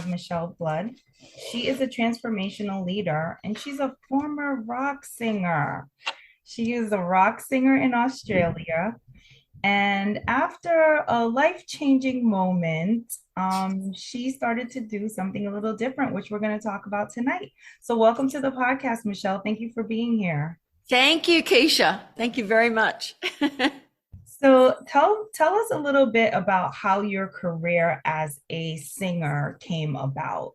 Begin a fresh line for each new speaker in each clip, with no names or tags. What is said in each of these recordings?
Michele Blood. She is a transformational leader and she's a former rock singer. She is a rock singer in Australia. And after a life-changing moment, she started to do something a little different, which we're going to talk about tonight. So welcome to the podcast, Michele. Thank you for being here.
Thank you, Keisha. Thank you very much.
So tell us a little bit about how your career as a singer came about.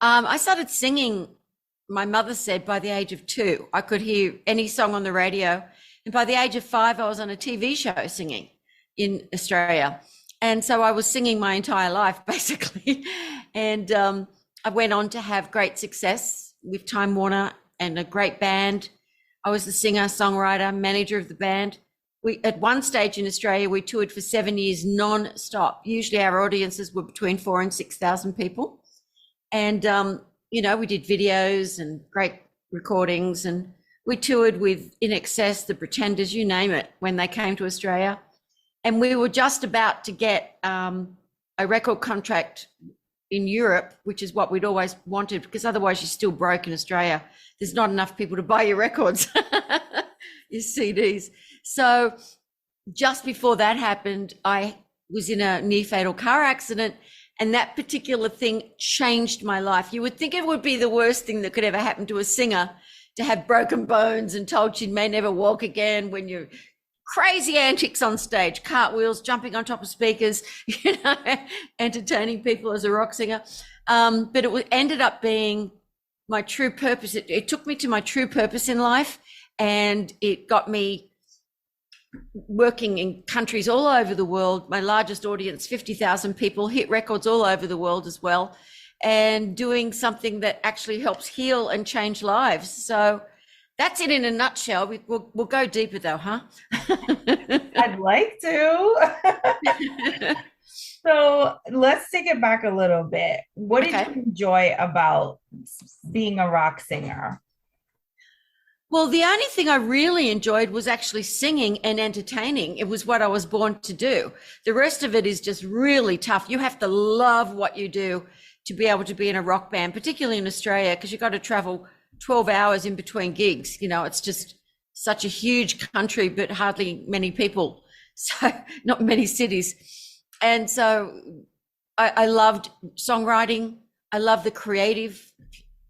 I started singing, my mother said, by the age of 2. I could hear any song on the radio. And by the age of 5, I was on a TV show singing in Australia. And so I was singing my entire life, basically. And I went on to have great success with Time Warner and a great band. I was the singer, songwriter, manager of the band. At one stage in Australia, we toured for 7 years non-stop. Usually our audiences were between 4,000 and 6,000 people. And, we did videos and great recordings, and we toured with In Excess, The Pretenders, you name it, when they came to Australia. And we were just about to get a record contract in Europe, which is what we'd always wanted, because otherwise you're still broke in Australia. There's not enough people to buy your records, your CDs. So just before that happened, I was in a near fatal car accident, and that particular thing changed my life. You would think it would be the worst thing that could ever happen to a singer, to have broken bones and told she may never walk again, when you're crazy antics on stage, cartwheels, jumping on top of speakers, entertaining people as a rock singer. But it ended up being my true purpose. It took me to my true purpose in life, and it got me working in countries all over the world. My largest audience, 50,000 people, hit records all over the world as well, and doing something that actually helps heal and change lives. So that's it in a nutshell. We'll go deeper though, huh?
I'd like to. So let's take it back a little bit. What did you enjoy about being a rock singer?
Well, the only thing I really enjoyed was actually singing and entertaining. It was what I was born to do. The rest of it is just really tough. You have to love what you do to be able to be in a rock band, particularly in Australia, because you've got to travel 12 hours in between gigs. It's just such a huge country, but hardly many people. So not many cities. And so I loved songwriting. I love the creative.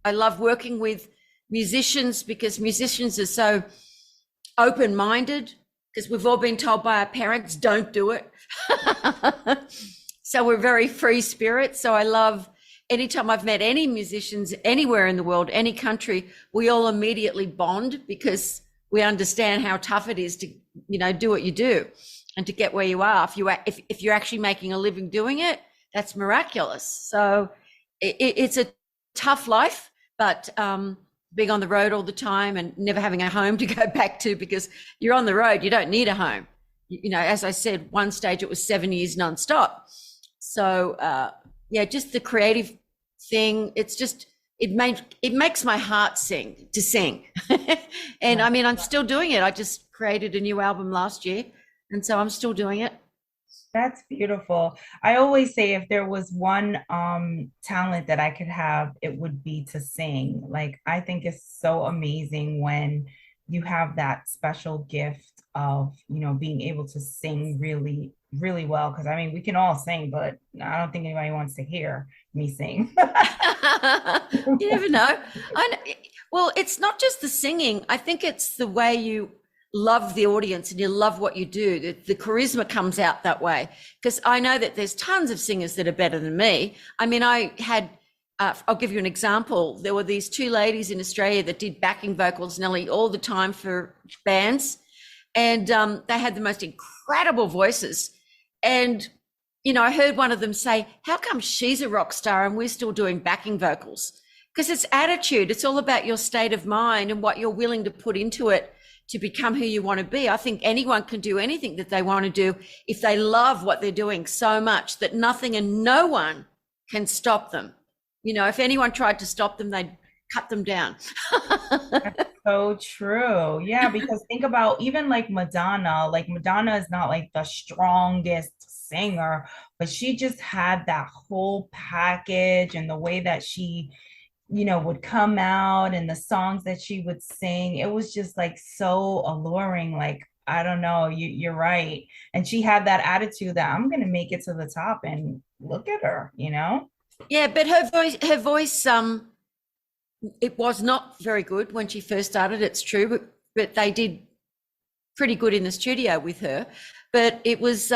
I love working with musicians, because musicians are so open-minded, because we've all been told by our parents, don't do it. So we're very free spirits. So I love, anytime I've met any musicians anywhere in the world, any country, we all immediately bond, because we understand how tough it is to, do what you do and to get where you are. If you're actually making a living doing it, that's miraculous. So it's a tough life, but being on the road all the time and never having a home to go back to, because you're on the road, you don't need a home. As I said, one stage it was 7 years nonstop. So just the creative thing, it makes my heart sing to sing. And I mean, I'm still doing it. I just created a new album last year, and so I'm still doing it.
That's beautiful. I always say if there was one talent that I could have, it would be to sing. Like, I think it's so amazing when you have that special gift of, being able to sing really, really well. Because I mean, we can all sing, but I don't think anybody wants to hear me sing.
You never know. Well, it's not just the singing. I think it's the way you love the audience and you love what you do. The charisma comes out that way, because I know that there's tons of singers that are better than me. I mean, I had I'll give you an example. There were these 2 ladies in Australia that did backing vocals nearly all the time for bands, and they had the most incredible voices. And I heard one of them say, how come she's a rock star and we're still doing backing vocals? because it's attitude. It's all about your state of mind and what you're willing to put into it to become who you want to be. I think anyone can do anything that they want to do if they love what they're doing so much that nothing and no one can stop them. You know, if anyone tried to stop them, they'd cut them down.
That's so true. Yeah, because think about even like Madonna is not like the strongest singer, but she just had that whole package and the way that she, would come out and the songs that she would sing. It was just like so alluring. Like, I don't know, you're right. And she had that attitude that I'm gonna make it to the top and look at her.
Yeah, but her voice, it was not very good when she first started, it's true, but they did pretty good in the studio with her. But it was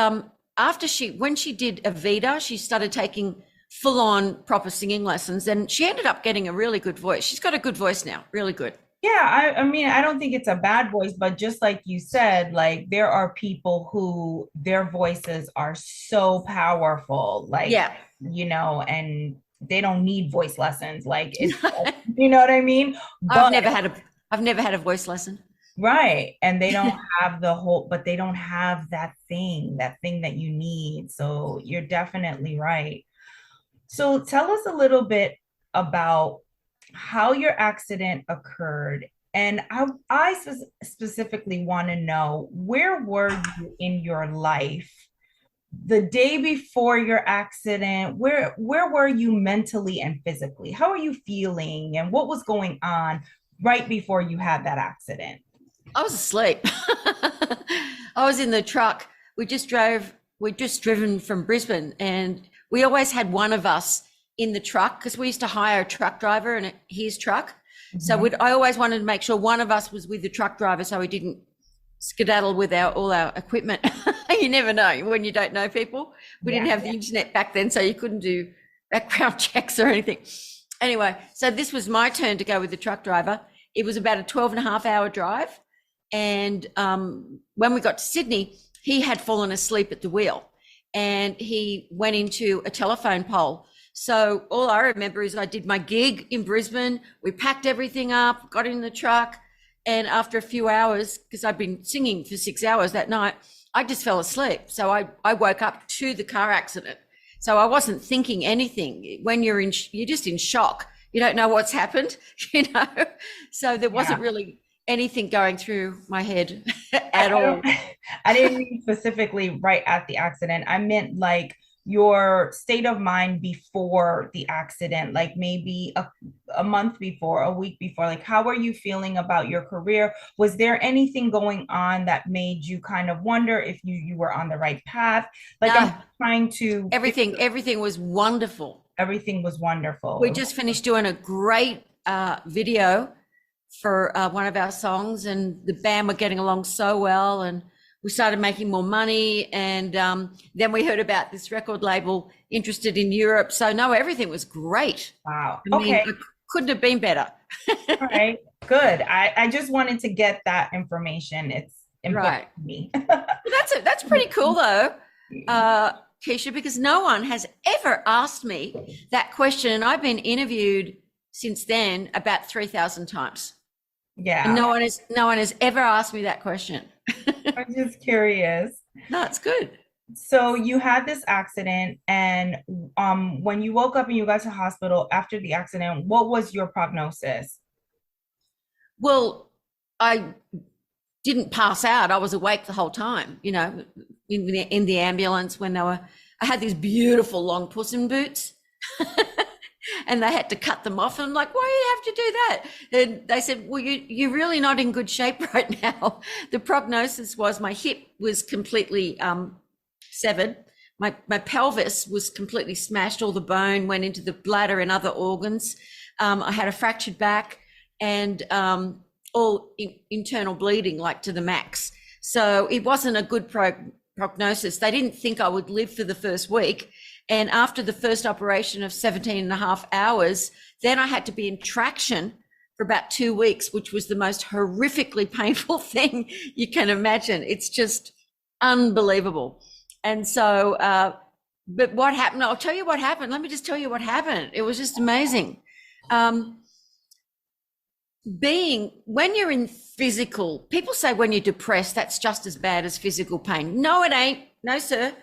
after when she did Evita, she started taking full-on proper singing lessons, and she ended up getting a really good voice. She's got a good voice now, really good.
Yeah, I mean, I don't think it's a bad voice, but just like you said, like there are people who their voices are so powerful, like,
Yeah.
And they don't need voice lessons. Like it's, you know what I mean?
I've never had a voice lesson.
Right. And they don't have but they don't have that thing that you need. So you're definitely right. So tell us a little bit about how your accident occurred. And I specifically want to know, where were you in your life the day before your accident? Where were you mentally and physically? How are you feeling? And what was going on right before you had that accident?
I was asleep. I was in the truck. We'd just driven from Brisbane, and we always had one of us in the truck because we used to hire a truck driver and his truck. So I always wanted to make sure one of us was with the truck driver so we didn't skedaddle with all our equipment. You never know when you don't know people. We didn't have the internet back then, so you couldn't do background checks or anything. Anyway, so this was my turn to go with the truck driver. It was about a 12.5-hour drive. And when we got to Sydney, he had fallen asleep at the wheel and he went into a telephone pole. So all I remember is I did my gig in Brisbane. We packed everything up, got in the truck. And after a few hours, because I'd been singing for 6 hours that night, I just fell asleep. So I woke up to the car accident. So I wasn't thinking anything. When you're just in shock. You don't know what's happened, So there wasn't really anything going through my head at all.
I didn't mean specifically right at the accident. I meant like your state of mind before the accident, like maybe a month before, a week before. Like, how were you feeling about your career? Was there anything going on that made you kind of wonder if you were on the right path? Like, I'm trying to...
Everything was wonderful.
Everything was wonderful.
We just finished doing a great video for one of our songs, and the band were getting along so well, and we started making more money. And then we heard about this record label interested in Europe. So no, everything was great.
Wow.
I mean, it couldn't have been better.
All right, good. I just wanted to get that information. It's important to me.
That's pretty cool though, Keisha, because no one has ever asked me that question. And I've been interviewed since then about 3,000 times.
Yeah.
And no one has ever asked me that question.
I'm just curious.
No, it's good.
So you had this accident, and when you woke up and you got to hospital after the accident, what was your prognosis?
Well, I didn't pass out. I was awake the whole time, in the ambulance when I had these beautiful long Puss in Boots. And they had to cut them off. And I'm like, why do you have to do that? And they said, well, you're really not in good shape right now. The prognosis was my hip was completely severed. My pelvis was completely smashed. All the bone went into the bladder and other organs. I had a fractured back and all internal bleeding, like to the max. So it wasn't a good prognosis. They didn't think I would live for the first week. And after the first operation of 17.5 hours, then I had to be in traction for about 2 weeks, which was the most horrifically painful thing you can imagine. It's just unbelievable. And so, but what happened? I'll tell you what happened. Let me just tell you what happened. It was just amazing. When you're in physical, people say when you're depressed, that's just as bad as physical pain. No, it ain't. No, sir.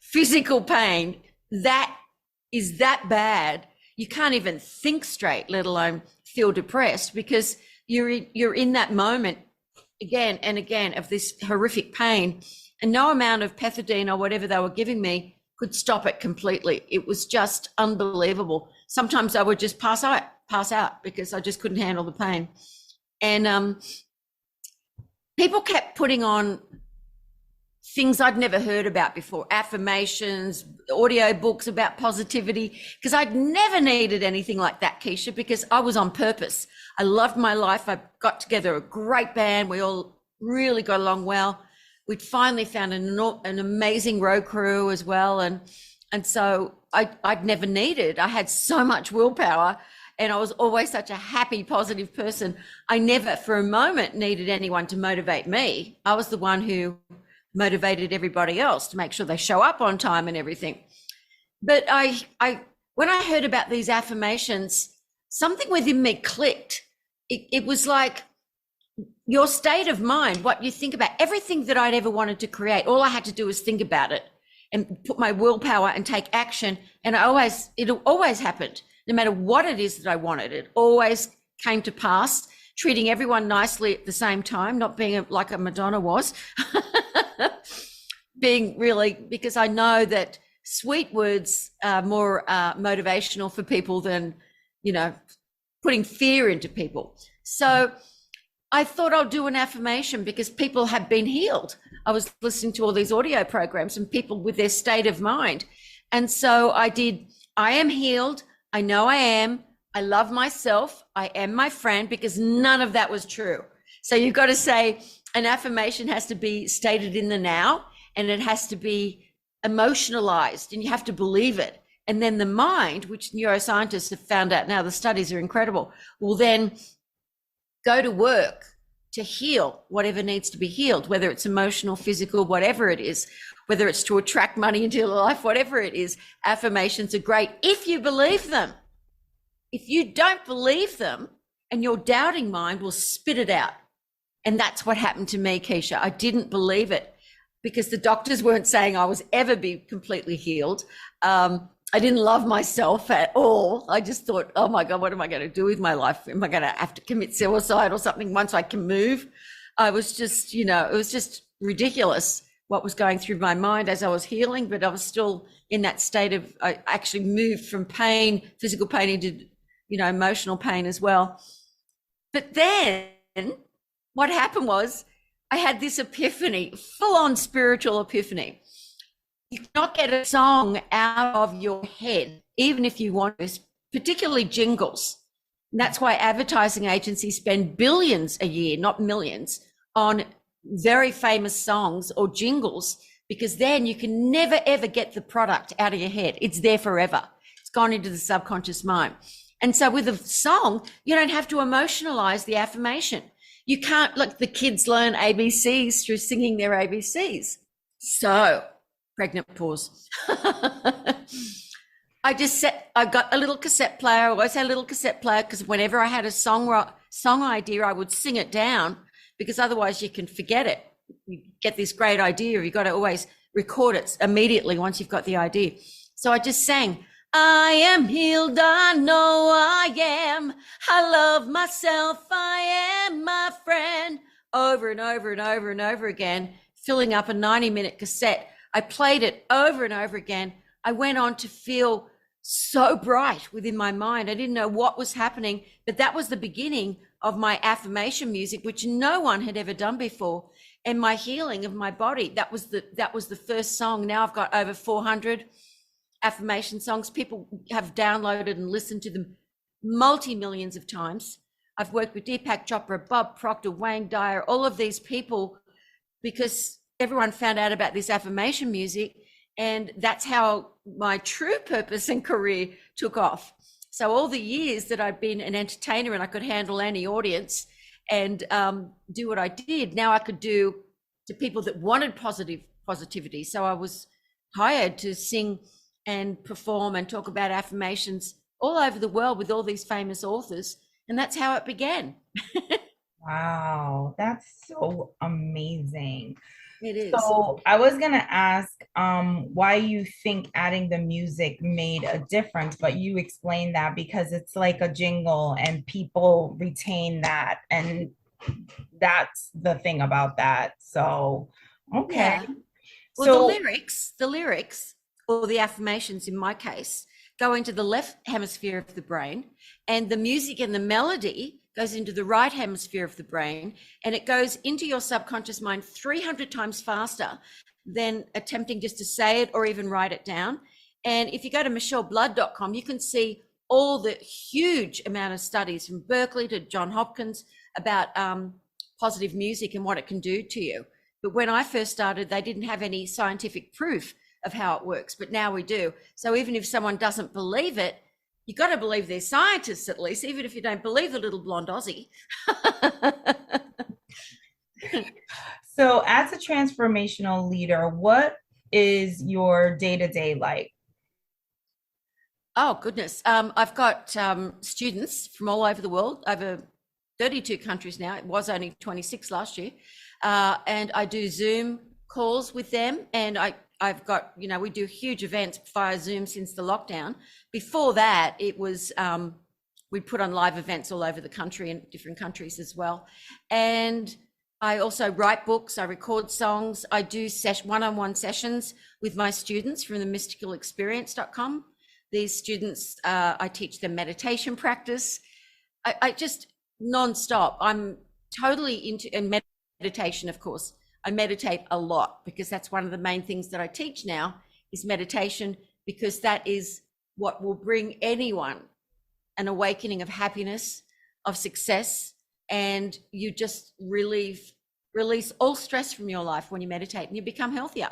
Physical pain, that is that bad. You can't even think straight, let alone feel depressed, because you're in that moment again and again of this horrific pain, and no amount of pethidine or whatever they were giving me could stop it completely. It was just unbelievable. Sometimes I would just pass out because I just couldn't handle the pain. And people kept putting on things I'd never heard about before, affirmations, audio books about positivity, because I'd never needed anything like that, Keisha, because I was on purpose. I loved my life. I got together a great band. We all really got along well. We'd finally found an amazing road crew as well. And so I'd never needed, I had so much willpower, and I was always such a happy, positive person. I never for a moment needed anyone to motivate me. I was the one who motivated everybody else to make sure they show up on time and everything. But when I heard about these affirmations, something within me clicked. It was like your state of mind, what you think about, everything that I'd ever wanted to create. All I had to do was think about it and put my willpower and take action. And it always happened. No matter what it is that I wanted, it always came to pass. Treating everyone nicely at the same time, not being like a Madonna was. Being really, because I know that sweet words are more motivational for people than, putting fear into people. So I thought I'll do an affirmation because people have been healed. I was listening to all these audio programs and people with their state of mind. And so I did, I am healed. I know I am. I love myself. I am my friend, because none of that was true. So you've got to say an affirmation has to be stated in the now, and it has to be emotionalized, and you have to believe it. And then the mind, which neuroscientists have found out now, the studies are incredible, will then go to work to heal whatever needs to be healed, whether it's emotional, physical, whatever it is, whether it's to attract money into your life, whatever it is. Affirmations are great if you believe them. If you don't believe them, and your doubting mind will spit it out. And that's what happened to me, Keisha. I didn't believe it because the doctors weren't saying I was ever be completely healed. I didn't love myself at all. I just thought, oh my God, what am I going to do with my life? Am I going to have to commit suicide or something once I can move? I was just, it was just ridiculous what was going through my mind as I was healing, but I was still in that state of, I actually moved from pain, physical pain, into, emotional pain as well. But then what happened was I had this epiphany, full-on spiritual epiphany. You cannot get a song out of your head, even if you want to, particularly jingles. And that's why advertising agencies spend billions a year, not millions, on very famous songs or jingles, because then you can never, ever get the product out of your head. It's there forever. It's gone into the subconscious mind. And so with a song, you don't have to emotionalize the affirmation. You can't, like the kids learn ABCs through singing their ABCs. So, pregnant pause. I got a little cassette player. I always had a little cassette player, because whenever I had a song idea, I would sing it down, because otherwise you can forget it. You get this great idea, you've got to always record it immediately once you've got the idea. So I just sang, I am healed, I know I am. I love myself, I am my friend. Over and over and over and over again, filling up a 90-minute cassette. I played it over and over again. I went on to feel so bright within my mind. I didn't know what was happening, but that was the beginning of my affirmation music, which no one had ever done before, and my healing of my body. That was the first song. Now I've got over 400 affirmation songs. People have downloaded and listened to them multi-millions of times. I've worked with Deepak Chopra, Bob Proctor, Wayne Dyer, all of these people, because everyone found out about this affirmation music, and that's how my true purpose and career took off. So all the years that I'd been an entertainer and I could handle any audience and do what I did, now I could do to people that wanted positivity. So I was hired to sing and perform and talk about affirmations all over the world with all these famous authors. And that's how it began.
Wow, that's so amazing.
It is.
So I was gonna ask why you think adding the music made a difference, but you explained that because it's like a jingle and people retain that, and that's the thing about that. So okay.
Yeah. Well,
So
the lyrics, or the affirmations in my case, go into the left hemisphere of the brain, and the music and the melody goes into the right hemisphere of the brain, and it goes into your subconscious mind 300 times faster than attempting just to say it or even write it down. And if you go to 𝗟𝗡𝗥𝗡.com, you can see all the huge amount of studies from Berkeley to Johns Hopkins about positive music and what it can do to you. But when I first started, they didn't have any scientific proof of how it works, but now we do. So even if someone doesn't believe it, you got to believe they're scientists at least, even if you don't believe the little blonde Aussie.
so as a transformational leader, what is your day-to-day like?
Oh, goodness. I've got students from all over the world, over 32 countries now. It was only 26 last year. And I do Zoom calls with them. And I've got, we do huge events via Zoom since the lockdown. Before that, it was, we put on live events all over the country and different countries as well. And I also write books, I record songs, I do one-on-one sessions with my students from the mysticalexperience.com. These students, I teach them meditation practice. I just non-stop. I'm totally into meditation, of course. I meditate a lot because that's one of the main things that I teach now is meditation, because that is what will bring anyone an awakening of happiness, of success, and you just release all stress from your life when you meditate and you become healthier.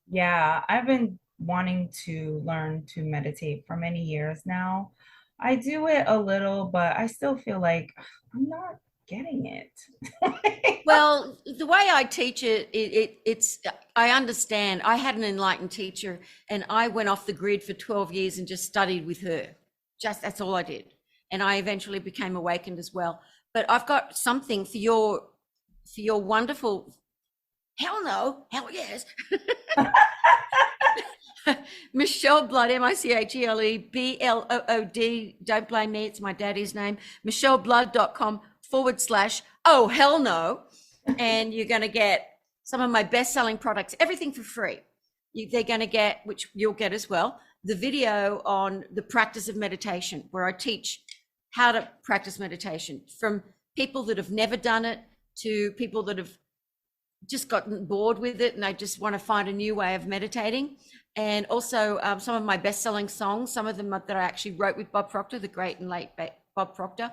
Yeah, I've been wanting to learn to meditate for many years now. I do it a little, but I still feel like I'm not getting it.
Well, the way I teach it's, I understand. I had an enlightened teacher and I went off the grid for 12 years and just studied with her. That's all I did. And I eventually became awakened as well. But I've got something for your wonderful, hell no, hell yes. Michele Blood, MICHELE Don't blame me, it's my daddy's name. 𝗟𝗡𝗥𝗡.com/, oh hell no. And you're going to get some of my best-selling products, everything for free. They're going to get, which you'll get as well, the video on the practice of meditation, where I teach how to practice meditation, from people that have never done it to people that have just gotten bored with it and they just want to find a new way of meditating. And also some of my best-selling songs, some of them that I actually wrote with Bob Proctor, the great and late Bob Proctor.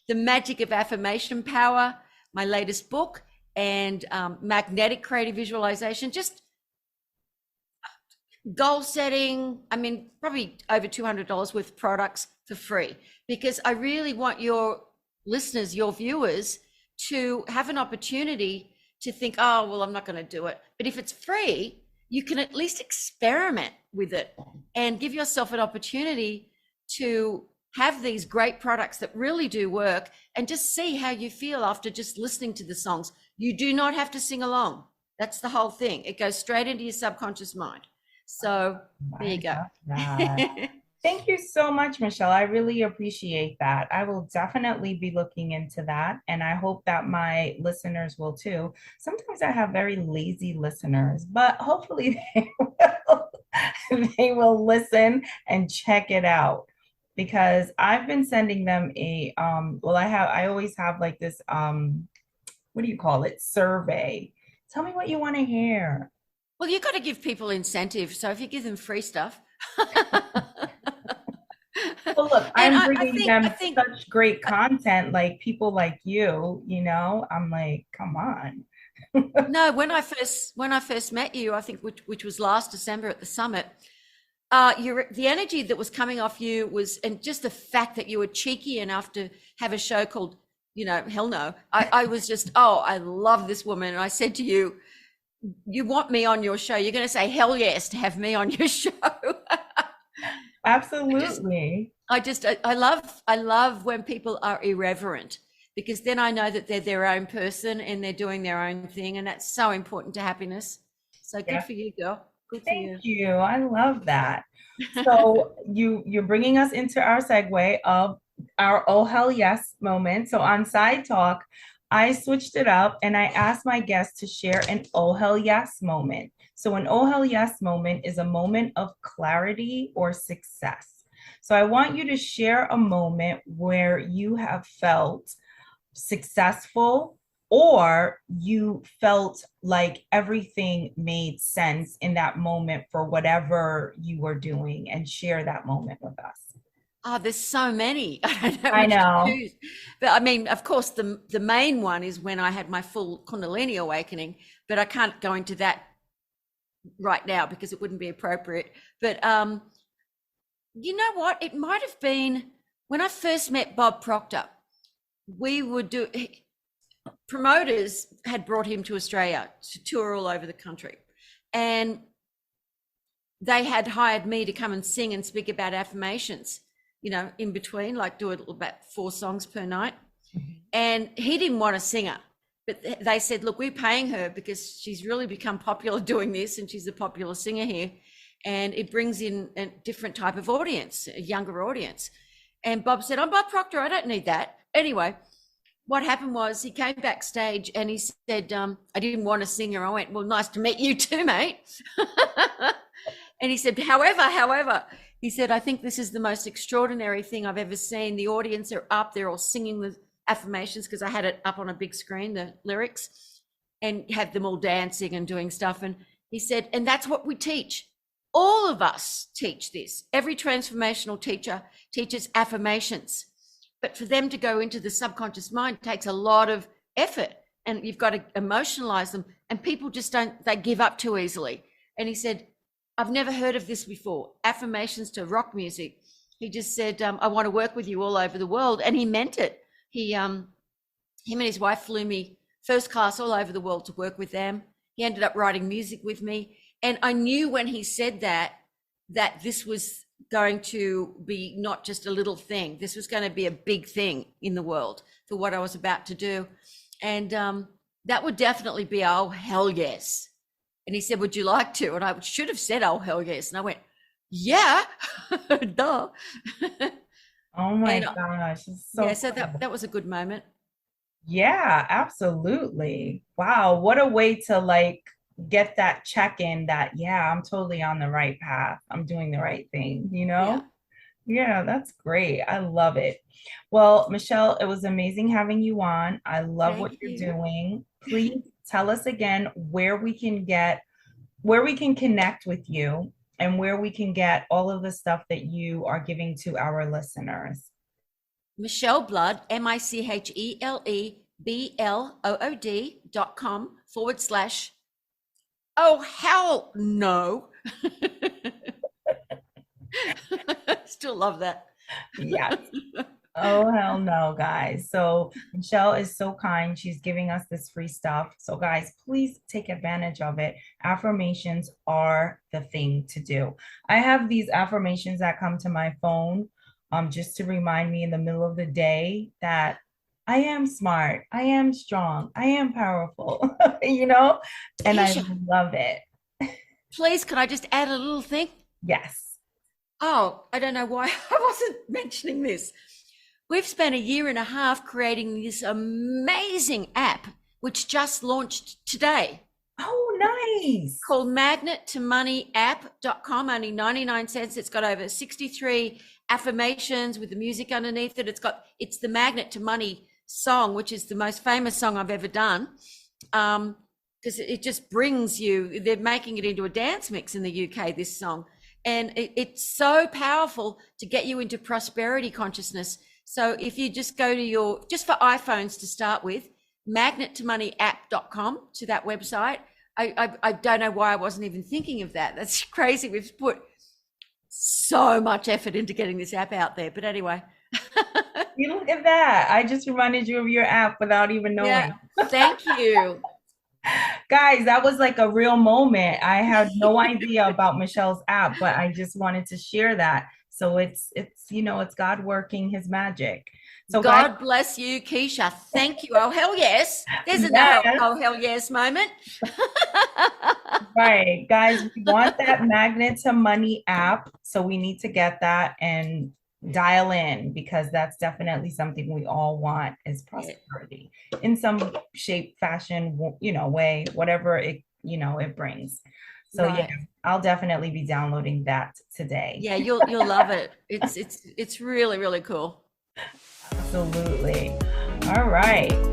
The Magic of Affirmation Power, my latest book, and magnetic creative visualization, just goal setting. I mean, probably over $200 worth of products for free, because I really want your listeners, your viewers, to have an opportunity to think, oh, well, I'm not going to do it. But if it's free, you can at least experiment with it and give yourself an opportunity to have these great products that really do work, and just see how you feel after just listening to the songs. You do not have to sing along. That's the whole thing. It goes straight into your subconscious mind. So there you go.
Thank you so much, Michele. I really appreciate that. I will definitely be looking into that, and I hope that my listeners will too. Sometimes I have very lazy listeners, but hopefully they will listen and check it out, because I've been sending them a I always have like this what do you call it, survey. Tell me what you want to hear.
Well, you've got to give people incentive. So if you give them free stuff.
Well, look, I'm bringing them such great content, like people like you, I'm like, come on.
No, when I first met you, I think which was last December at the summit, the energy that was coming off you was, and just the fact that you were cheeky enough to have a show called, hell no. I was just, oh, I love this woman. And I said to you, you want me on your show, you're going to say hell yes to have me on your show.
Absolutely.
I love when people are irreverent, because then I know that they're their own person and they're doing their own thing, and that's so important to happiness. So good
Yeah.
for you, girl. Good for
Thank
you.
you. I love that. So you're bringing us into our segue of our oh hell yes moment. So on Side Talk, I switched it up and I asked my guests to share an oh hell yes moment. So an oh hell yes moment is a moment of clarity or success. So I want you to share a moment where you have felt successful or you felt like everything made sense in that moment for whatever you were doing, and share that moment with us.
Oh, there's so many. I don't know
I
which to
know.
choose. But I mean, of course, the main one is when I had my full Kundalini awakening, but I can't go into that right now because it wouldn't be appropriate. But you know what? It might have been when I first met Bob Proctor. We would do promoters had brought him to Australia to tour all over the country, and they had hired me to come and sing and speak about affirmations, you know, in between, like do about 4 songs per night. And he didn't want a singer, but they said, look, we're paying her because she's really become popular doing this, and she's a popular singer here, and it brings in a different type of audience, a younger audience. And Bob said, I'm Bob Proctor, I don't need that. Anyway, what happened was he came backstage and he said, I didn't want a singer. I went, well, nice to meet you too, mate. And he said, however, he said, I think this is the most extraordinary thing I've ever seen. The audience are up, they're all singing the affirmations, because I had it up on a big screen, the lyrics, and have them all dancing and doing stuff. And he said, and that's what we teach. All of us teach this. Every transformational teacher teaches affirmations. But for them to go into the subconscious mind takes a lot of effort, and you've got to emotionalize them, and people just they give up too easily. And he said, I've never heard of this before, affirmations to rock music. He just said, I want to work with you all over the world. And he meant it. Him and his wife flew me first class all over the world to work with them. He ended up writing music with me. And I knew when he said that this was going to be not just a little thing. This was going to be a big thing in the world for what I was about to do. And that would definitely be, oh, hell yes. And he said, would you like to? And I should have said, oh, hell yes. And I went, yeah, duh.
Oh my gosh. So
yeah, so that was a good moment.
Yeah, absolutely. Wow, what a way to like get that check in that, yeah, I'm totally on the right path. I'm doing the right thing, you
Yeah.
know? Yeah, that's great. I love it. Well, Michele, it was amazing having you on. I love what
Thank
you're
you.
doing. Please tell us again where we can connect with you and where we can get all of the stuff that you are giving to our listeners.
Michele Blood, MicheleBlood.com/, oh, hell no. Still love that.
Yes. Oh, hell no, guys. So Michele is so kind. She's giving us this free stuff. So, guys, please take advantage of it. Affirmations are the thing to do. I have these affirmations that come to my phone just to remind me in the middle of the day that I am smart, I am strong, I am powerful, you know, and I
Keisha,
love it.
please, can I just add a little thing?
Yes.
Oh, I don't know why I wasn't mentioning this. We've spent 1.5 years creating this amazing app, which just launched today.
Oh, nice.
Called magnettomoneyapp.com, only 99 cents. It's got over 63 affirmations with the music underneath it. It's the Magnet to Money song, which is the most famous song I've ever done. Because it just brings you, they're making it into a dance mix in the UK, this song. And it's so powerful to get you into prosperity consciousness. So if you just go to just for iPhones to start with, magnettomoneyapp.com, to that website. I don't know why I wasn't even thinking of that. That's crazy. We've put so much effort into getting this app out there. But anyway.
You look at that. I just reminded you of your app without even knowing.
Yeah, thank you.
Guys, that was like a real moment. I had no idea about Michele's app, but I just wanted to share that. So it's it's God working his magic. So guys,
God bless you, Keisha. Thank you. Oh, hell yes. There's another
yes,
oh, hell yes moment.
right, guys, we want that magnet to money app. So we need to get that and dial in, because that's definitely something we all want, is
Yeah.
prosperity in some shape, fashion, way, whatever it brings. So yeah,
Right.
I'll definitely be downloading that today.
Yeah, you'll love it. It's really, really cool.
Absolutely. All right.